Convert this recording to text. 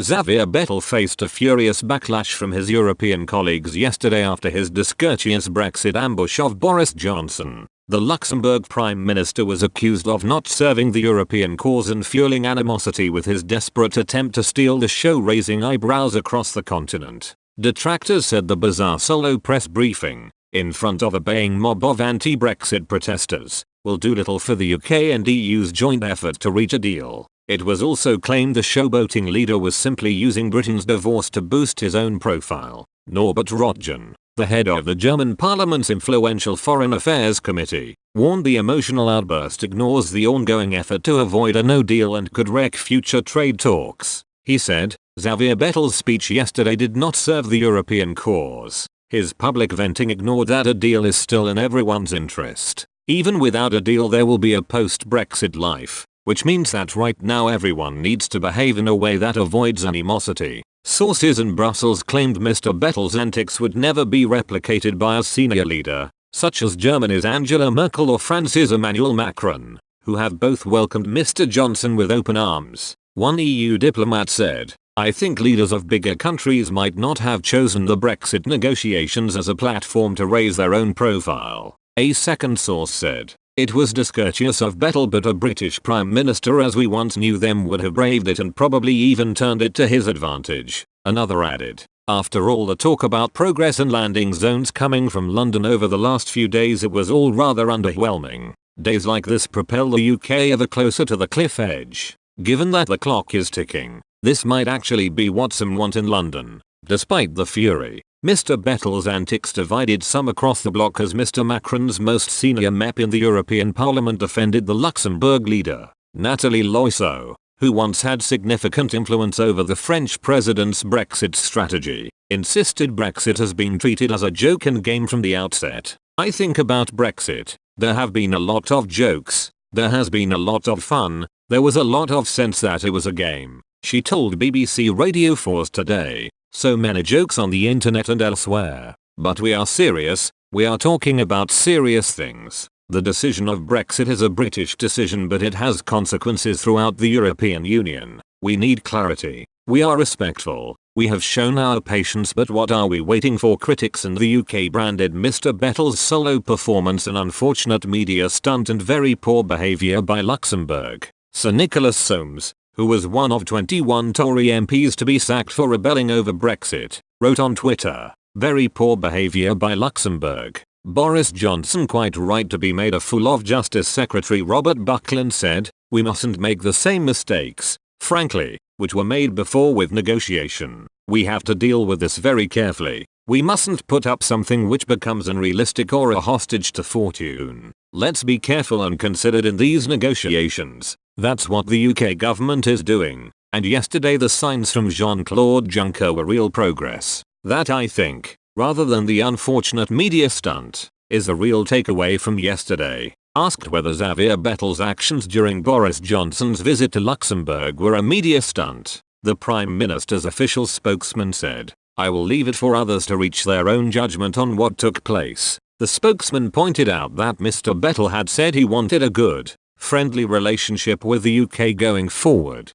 Xavier Bettel faced a furious backlash from his European colleagues yesterday after his discourteous Brexit ambush of Boris Johnson. The Luxembourg Prime Minister was accused of not serving the European cause and fueling animosity with his desperate attempt to steal the show, raising eyebrows across the continent. Detractors said the bizarre solo press briefing, in front of a baying mob of anti-Brexit protesters, will do little for the UK and EU's joint effort to reach a deal. It was also claimed the showboating leader was simply using Britain's divorce to boost his own profile. Norbert Röttgen, the head of the German Parliament's influential Foreign Affairs Committee, warned the emotional outburst ignores the ongoing effort to avoid a no deal and could wreck future trade talks. He said, Xavier Bettel's speech yesterday did not serve the European cause. His public venting ignored that a deal is still in everyone's interest. Even without a deal there will be a post-Brexit life, which means that right now everyone needs to behave in a way that avoids animosity. Sources in Brussels claimed Mr. Bettel's antics would never be replicated by a senior leader, such as Germany's Angela Merkel or France's Emmanuel Macron, who have both welcomed Mr. Johnson with open arms. One EU diplomat said, I think leaders of bigger countries might not have chosen the Brexit negotiations as a platform to raise their own profile. A second source said, it was discourteous of Bettel, but a British Prime Minister as we once knew them would have braved it and probably even turned it to his advantage. Another added, after all the talk about progress and landing zones coming from London over the last few days, it was all rather underwhelming. Days like this propel the UK ever closer to the cliff edge. Given that the clock is ticking, this might actually be what some want in London. Despite the fury, Mr. Bettel's antics divided some across the bloc as Mr. Macron's most senior MEP in the European Parliament defended the Luxembourg leader, Nathalie Loiseau, who once had significant influence over the French president's Brexit strategy, insisted Brexit has been treated as a joke and game from the outset. I think about Brexit, there have been a lot of jokes, there has been a lot of fun, there was a lot of sense that it was a game, she told BBC Radio 4's Today. So many jokes on the internet and elsewhere. But we are serious, we are talking about serious things. The decision of Brexit is a British decision, but it has consequences throughout the European Union. We need clarity. We are respectful. We have shown our patience, but what are we waiting for? Critics in the UK branded Mr. Bettel's solo performance an unfortunate media stunt and very poor behaviour by Luxembourg. Sir Nicholas Soames, who was one of 21 Tory MPs to be sacked for rebelling over Brexit, wrote on Twitter, very poor behaviour by Luxembourg. Boris Johnson quite right to be made a fool of. Justice Secretary Robert Buckland said, we mustn't make the same mistakes, frankly, which were made before with negotiation. We have to deal with this very carefully. We mustn't put up something which becomes unrealistic or a hostage to fortune. Let's be careful and considered in these negotiations. That's what the UK government is doing, and yesterday the signs from Jean-Claude Juncker were real progress. That, I think, rather than the unfortunate media stunt, is the real takeaway from yesterday. Asked whether Xavier Bettel's actions during Boris Johnson's visit to Luxembourg were a media stunt, the Prime Minister's official spokesman said, I will leave it for others to reach their own judgment on what took place. The spokesman pointed out that Mr. Bettel had said he wanted a good, friendly relationship with the UK going forward,